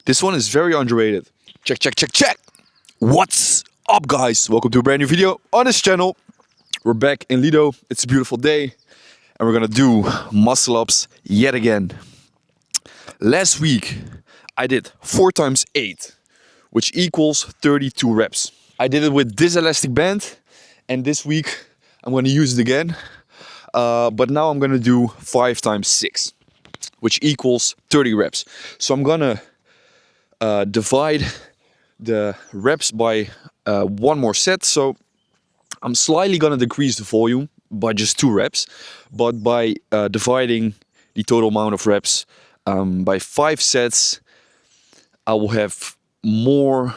This one is very underrated. Check, check, check, check. What's up, guys? Welcome to a brand new video on this channel. We're back in Lido. It's a beautiful day, and we're gonna do muscle ups yet again. Last week, I did 4 times 8, which equals 32 reps. I did it with this elastic band, and this week I'm gonna use it again. But now I'm gonna do 5 times 6, which equals 30 reps. So I'm gonna divide the reps by one more set. So I'm slightly gonna decrease the volume by just 2 reps, but by dividing the total amount of reps by 5 sets, I will have more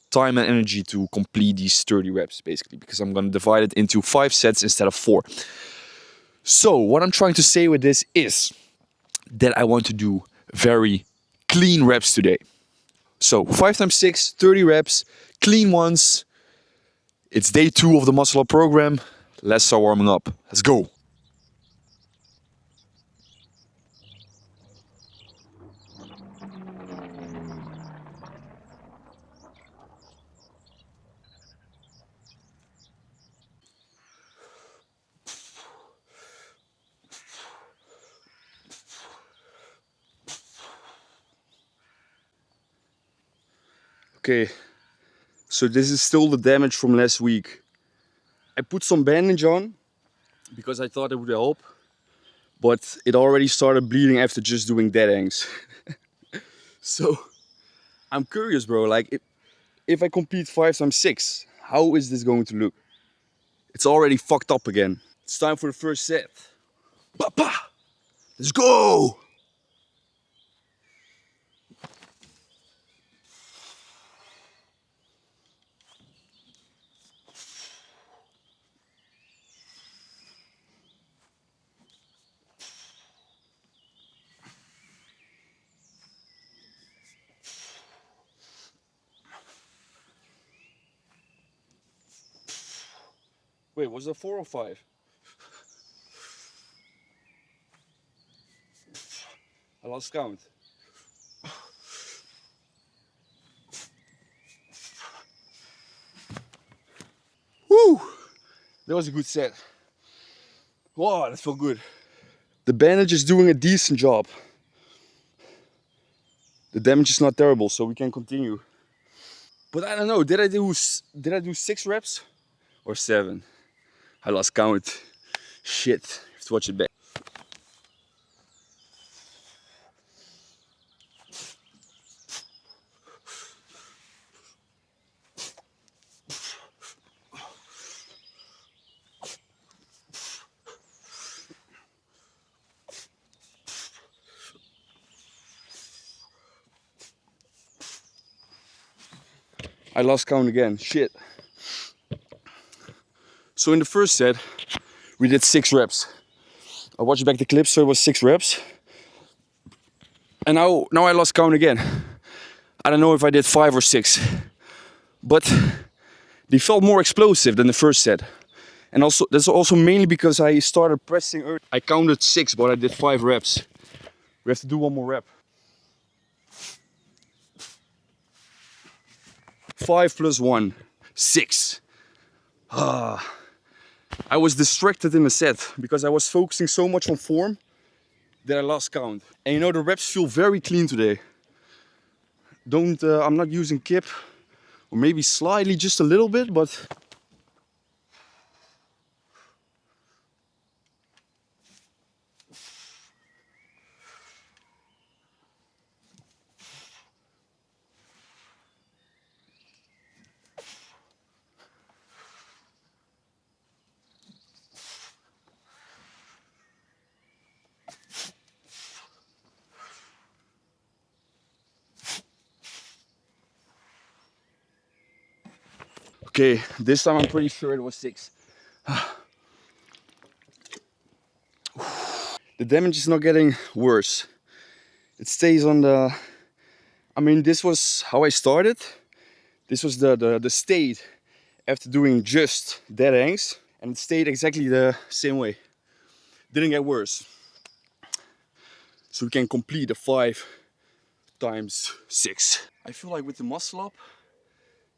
time and energy to complete these 30 reps, basically, because I'm gonna divide it into 5 sets instead of 4. So what I'm trying to say with this is that I want to do very clean reps today. So 5 times 6, 30 reps, clean ones. It's day 2 of the muscle up program. Let's start warming up. Let's go. Okay, so this is still the damage from last week. I put some bandage on because I thought it would help, but it already started bleeding after just doing dead hangs. So I'm curious, bro, like if I complete 5 times 6, how is this going to look? It's already fucked up again. It's time for the first set. Papa! Let's go! Wait, was it 4 or 5? I lost count. Woo! That was a good set. Wow, that felt good. The bandage is doing a decent job. The damage is not terrible, so we can continue. But I don't know, did I do 6 reps or 7? I lost count. Shit, I have to watch it back. I lost count again, shit. So in the first set, we did 6 reps. I watched back the clip, so it was 6 reps. And now I lost count again. I don't know if I did 5 or 6, but they felt more explosive than the first set. And also, that's also mainly because I started pressing early. I counted 6, but I did 5 reps. We have to do one more rep. 5 plus 1, 6. I was distracted in the set because I was focusing so much on form that I lost count. And you know, the reps feel very clean today. I'm not using kip, or maybe slightly, just a little bit, but okay, this time I'm pretty sure it was 6. The damage is not getting worse. It stays on the... I mean, this was how I started. This was the state after doing just dead hangs. And it stayed exactly the same way. Didn't get worse. So we can complete the 5 times 6. I feel like with the muscle up,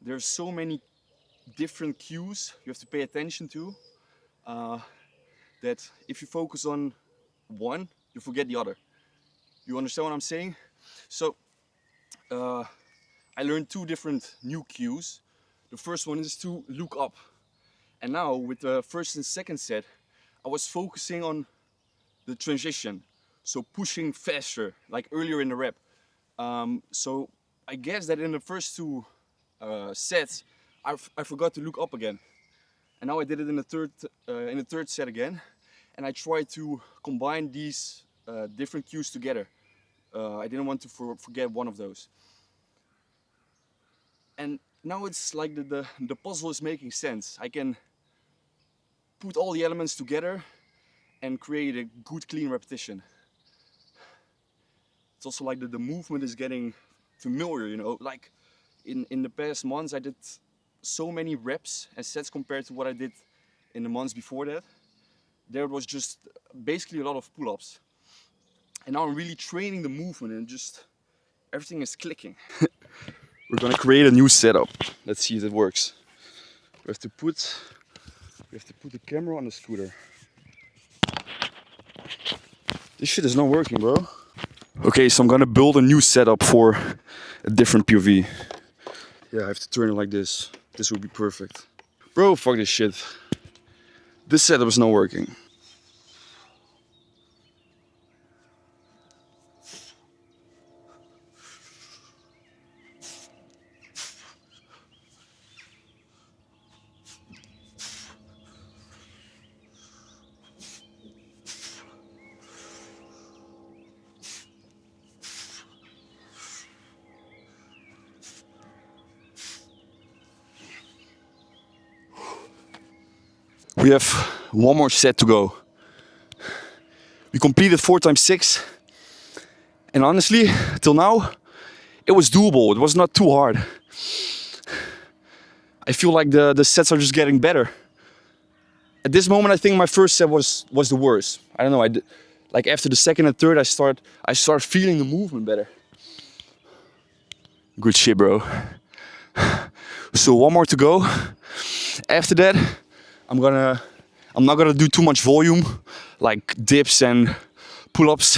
there's so many different cues you have to pay attention to, that if you focus on one, you forget the other. You understand what I'm saying? So I learned 2 different new cues. The first one is to look up. And now with the first and second set, I was focusing on the transition. So pushing faster, like earlier in the rep. So I guess that in the first 2 sets, I forgot to look up again. And now I did it in the third set again. And I tried to combine these different cues together. I didn't want to forget one of those. And now it's like the puzzle is making sense. I can put all the elements together and create a good clean repetition. It's also like the movement is getting familiar, you know. Like in the past months I did so many reps and sets compared to what I did in the months before that. There was just basically a lot of pull-ups. And now I'm really training the movement and just everything is clicking. We're gonna create a new setup. Let's see if it works. We have to put the camera on the scooter. This shit is not working, bro. Okay, so I'm gonna build a new setup for a different POV. Yeah, I have to turn it like this. This would be perfect. Bro, fuck this shit. This setup is not working. We have one more set to go. We completed 4 times 6. And honestly, till now, it was doable. It was not too hard. I feel like the sets are just getting better. At this moment, I think my first set was the worst. I don't know. Like after the second and third, I start feeling the movement better. Good shit, bro. So one more to go. After that, I'm not gonna do too much volume, like dips and pull-ups,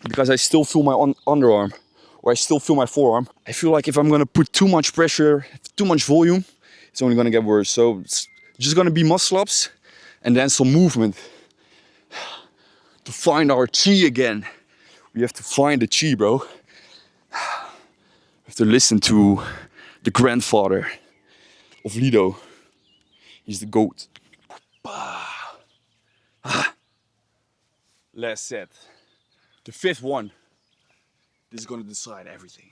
because I still feel my underarm, or I still feel my forearm. I feel like if I'm gonna put too much pressure, too much volume, it's only gonna get worse. So it's just gonna be muscle ups and then some movement to find our chi again. We have to find the chi, bro. We have to listen to the grandfather of Lido. He's the GOAT. Last set. The 5th one. This is gonna decide everything.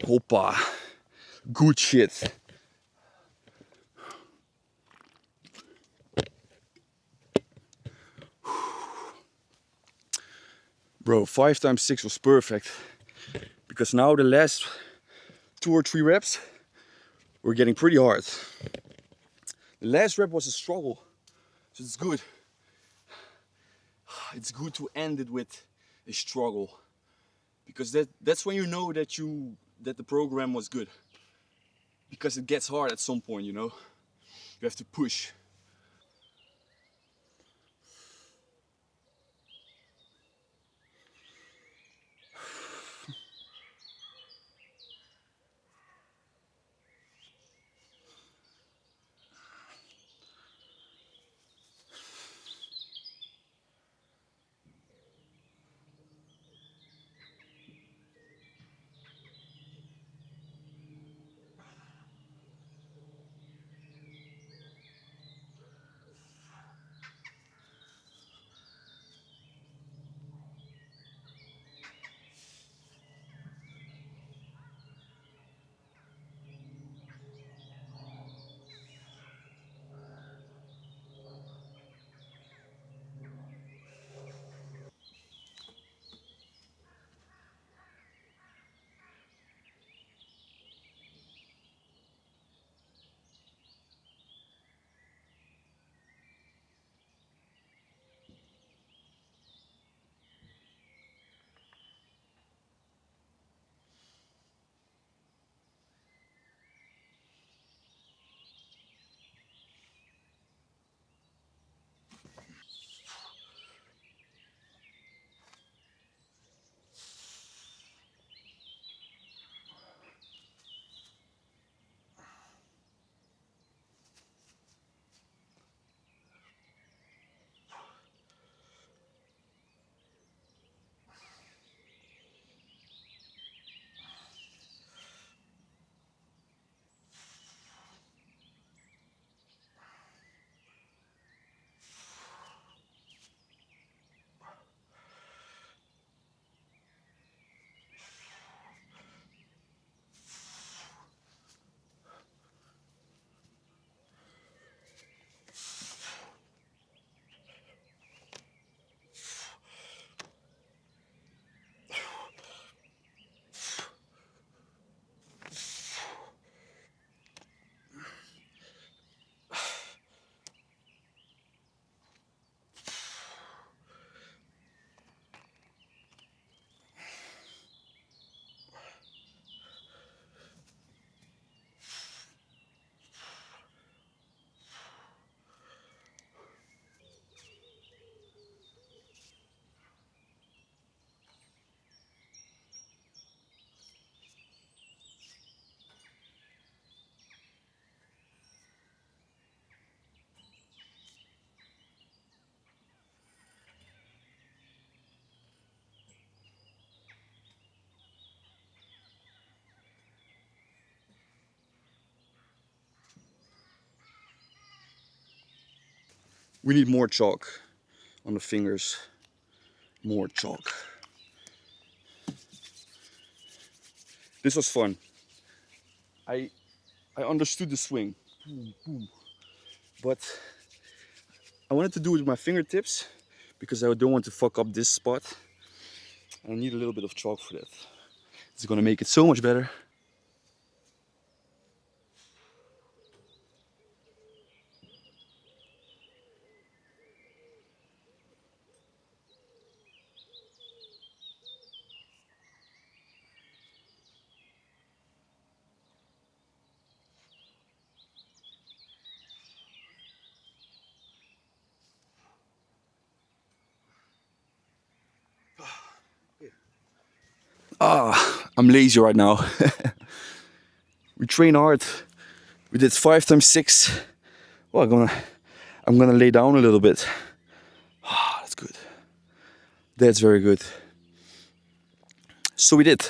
Hoppa. Good shit. Bro, 5 times 6 was perfect. Because now the last 2 or 3 reps were getting pretty hard. The last rep was a struggle. So it's good. It's good to end it with a struggle. Because that's when you know that the program was good. Because it gets hard at some point, you know. You have to push. We need more chalk on the fingers. More chalk. This was fun. I understood the swing. Boom, boom. But I wanted to do it with my fingertips because I don't want to fuck up this spot. I need a little bit of chalk for that. It's gonna make it so much better. I'm lazy right now. We train hard. We did 5 times 6. Well, I'm gonna lay down a little bit. That's good. That's very good. So we did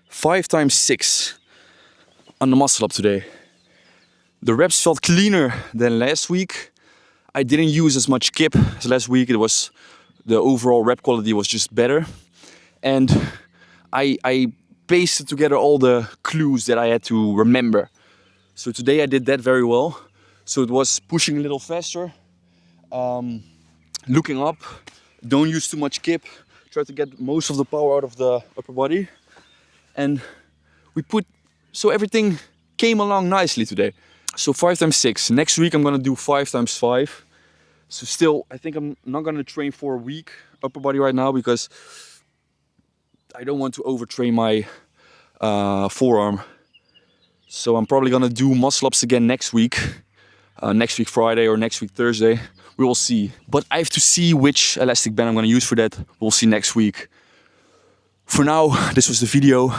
5 times 6 on the muscle up today. The reps felt cleaner than last week. I didn't use as much kip as last week. The overall rep quality was just better. And I pasted together all the clues that I had to remember. So today I did that very well. So it was pushing a little faster, looking up, don't use too much kip, try to get most of the power out of the upper body. And so everything came along nicely today. So 5 times 6. Next week I'm gonna do 5 times 5. So still, I think I'm not gonna train for a week upper body right now because I don't want to overtrain my forearm. So I'm probably gonna do muscle ups again next week Friday or next week Thursday. We will see. But I have to see which elastic band I'm gonna use for that. We'll see next week. For now, this was the video.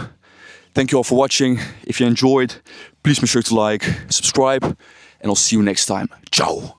Thank you all for watching. If you enjoyed, please make sure to like, subscribe, and I'll see you next time. Ciao.